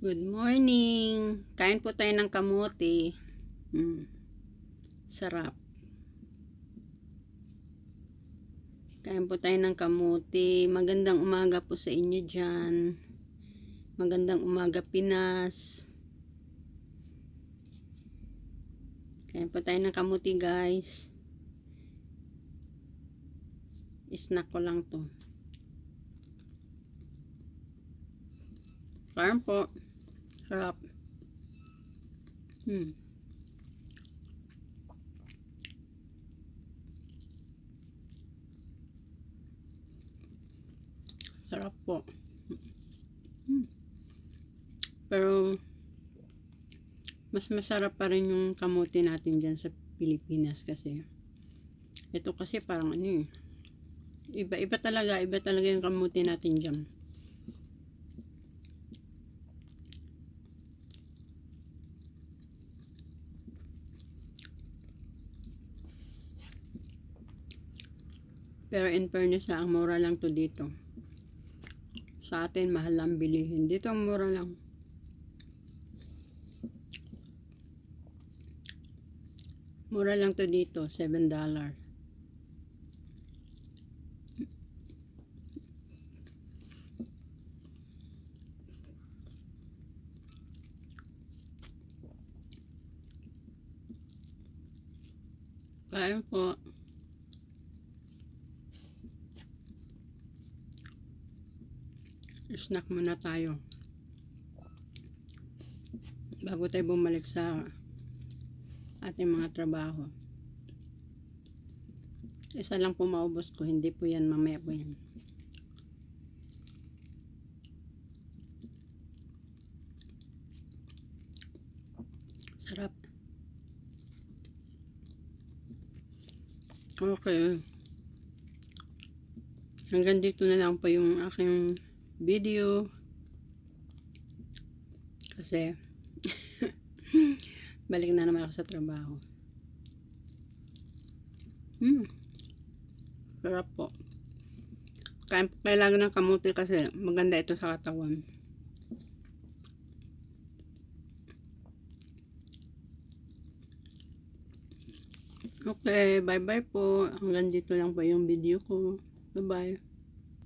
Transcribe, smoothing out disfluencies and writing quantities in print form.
Good morning! Kain po tayo ng kamote. Sarap. Kain po tayo ng kamote. Magandang umaga po sa inyo dyan. Magandang umaga Pinas. Kain po tayo ng kamote guys. Snack ko lang to. Kain po. Sarap. Sarap po. Pero mas masarap pa rin yung kamote natin dyan sa Pilipinas kasi ito kasi parang iba talaga yung kamote natin dyan. Pero in fairness ang mura lang to dito. Sa atin mahal lang bilihin. Dito ang mura lang. Mura lang to dito, $7. Kain po. Snack muna tayo. Bago tayo bumalik sa ating mga trabaho. Isa lang po maubos ko, hindi po yan, mamaya po yan. Sarap. Okay. Hanggang dito na lang po yung aking video. Kasi balik na naman ako sa trabaho. Sarap po. Kain po kayo lagi ng kamote kasi maganda ito sa katawan. Okay, bye bye po. Hanggang dito lang po yung video ko. Bye bye.